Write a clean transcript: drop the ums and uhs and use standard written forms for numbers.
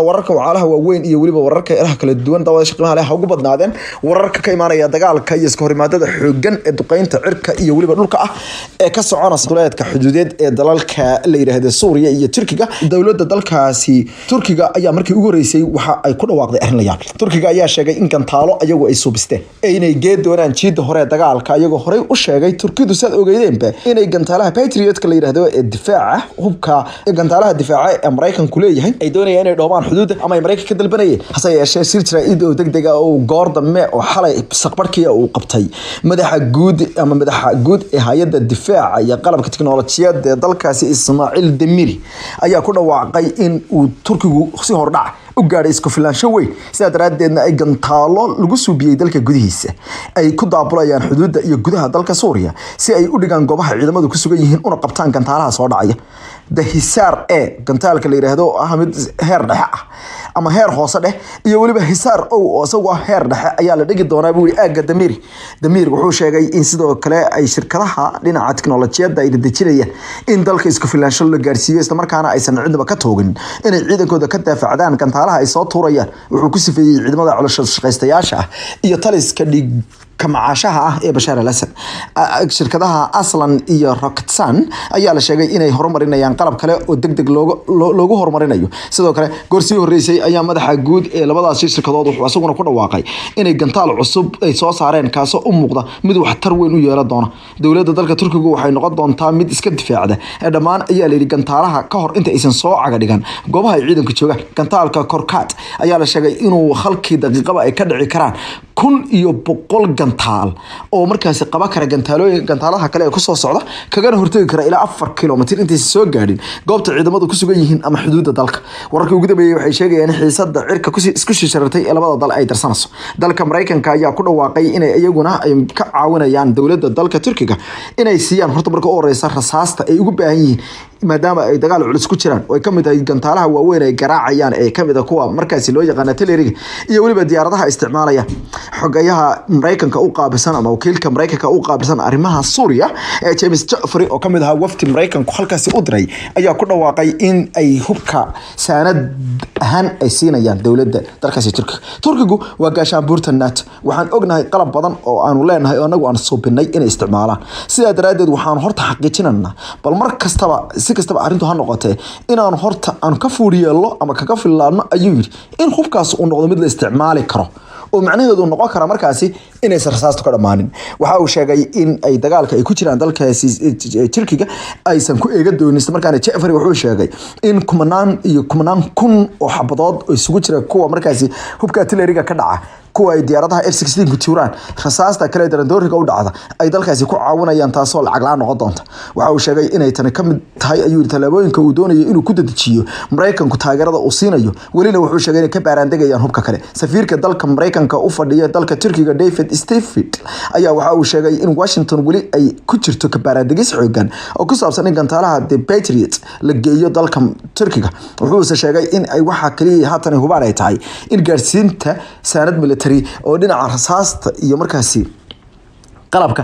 wararka wacalaha waaweyn iyo waliba wararka ilaha kala duwan daawada qiimaha leh ugu badnaadeen wararka ka imaanaya dagaalka iyo iska horimaadada xoogan ee duqeynta cirka iyo waliba dhulka ah ee ka soconaya duleedka xuduudeed ee dalalka la yiraahdo Suuriya iyo Turkiga. Dawladda dalkaasi Turkiga ayaa markii ugu horeysay waxa ay ku dhawaaqday arrin la yaab leh. Turkiga ayaa sheegay in gantaalo ayagu ay suubisteen inay geed doonaan jiida hore dagaalka ayagoo horey u sheegay Turkidu sad ogeydeenba inay gantaalaha Patriot ka la yiraahdo ee difaaca hubka gantaalaha difaaca ee Mareykanku leeyahay ay doonayaan inay dhoobaan xuduud ama Mareykanka ka dalbanayeen hase yeeshee sir Israa'iil oo degdeg ah oo goor dambe oo xalay saqbarkii uu qabtay madaxa guud ee hay'adda difaaca iyo qalabka tiknoolajiyadda ee dalkaasi Ismaaciil Demiri ayaa ku dhawaaqay in uu Turkigu si hordhac u gaaray isku filaansho weyn sida daraadeedna ay gantaalo lagu suubiyay dalka gudihiisa ay ku daabulayaan xuduudda iyo gudaha dalka Suuriya si ay u dhigaan goobaha ciidamadu ku sugan yihiin una qabtaan gantaalaha soo dhacaya Hisaar gantaalka la yiraahdo mid heer dhexe ah ama heer hoose dheh iyo waliba Hisaar oo asagoo heer dhexe ayaa la dhigi doonaa buu aaga Damir wuxuu sheegay in sidoo kale ay shirkadaha dhinaca tiknoolajiyadda ay dejinayaan in dalka isku filaansho la gaarsiiyo isla markaana aysan cidba ka toogin inay ciidankooda ka daafacdaan gantaalaha ay soo tuurayaan wuxuu ku sifeeyay ciidamada caloosha shaqaystayaasha iyo taliska dhig kamacaashaha ee Bashar al-Assad shirkadaha Aslan iyo Roketsan ayaa la sheegay inay horumarinayaan qalab kale oo degdeg loogu horumarinayo sidoo kale goorsi horeysay ayaa madaxa guud ee labadaas shirkadood wuxuu asaguna ku dhawaaqay inay gantaal cusub ay soo saareen kaas oo u muuqda mid wax tar weyn u yeelan doona dawladda dalka Turkiga waxay noqon doontaa mid iska difaacda ee dhamaan ayaa la yiri gantaalaha ka hor inta aysan soo caga dhigan goobaha ay ciidanku joogaan gantaalka Korkat ayaa la sheegay inuu halkii daqiiqaba ay ka dhici karaan 1,100 gantaal oo markaas qaba kara gantaalaha kale ee ku soo socda kaga hortagi kara ilaa 4 kilomitir inta soo gaadhin goobta ciidamadu ku sugan yihiin ama xuduudda dalka wararka ugu dambeeyay waxay sheegayaan xiisadda cirka isku shishartay ee labada dal ay darsanayso dalka Mareykanka ayaa ku dhawaaqay inay iyaguna ay ka caawinayaan dawladda dalka Turkiga inay siiyaan horta marka u horeysa rasaasta ay ugu baahan yihiin maadaama ay dagaal culus ku jiraan oo ay kamid tahay gantaalaha waaweyn ay garaacayaan ee kamid ah kuwa markaas loo yaqaan artillery iyo waliba diyaaradaha isticmaalaya xogayaha Mareykanka u qaabilsan ama wakiilka Mareykanka u qaabilsan arrimaha Suuriya ee James Jeffrey oo kamid ah wafdi Mareykanku halkaas u diray ayaa ku dhawaaqay in ay hubka saanad ahaan ay siinayaan dawladda dalkaasi Turkigu waa gaashaanbuurta NATO waxaan ognahay qalab badan oo aanu leenahay oo anagu aan suubinay inay isticmaalaan sida daraadeed waxaan horta xaqiijinaynaa bal mar kastaba si kastaba arintu ha noqotee inaan horta aan ka fuuriyeelo ama kaga filaano ayuu yiri in hubkaas uu noqdo mid la isticmaali karo oo macnaheedu noqon kara markaasi inay rasaasta ka dhamaanin waxa uu sheegay in ay dagaalka ay ku jiraan dalkaasi Turkiga aysan ku eega doonin isla markaana Jeffrey wuxuu sheegay in kumanaan kun oo xabadood oo isugu jira kuwa markaasi hubka artillery-ga ka dhaca kuwa ay diyaaradaha F-16 ku tuuraan rasaasta kale darandooriga u dhacda ay dalkaasi ku caawinayaan taasoo lacag la noqon doonta waxa uu sheegay inay tan ka mid tahay ayuu talaabooyinka uu doonayo inuu ku dedejiyo Mareykanku taageerada uu siinayo walina wuxuu sheegay in ka baaraandegayaan hubka kale safiirka dalka Mareykanka u fadhiya dalka Turkiga David Steffield ayaa waxa uu sheegay in Washington wali ay ku jirto ka baaraandegis xoogan oo ku saabsan in gantaalaha The Patriot la geeyo dalka Turkiga wuxuu sheegay in ay waxa kaliya haatan hubaan ay tahay in gaarsiinta saanad military oo dhinaca rasaasta iyo markaasi qalabka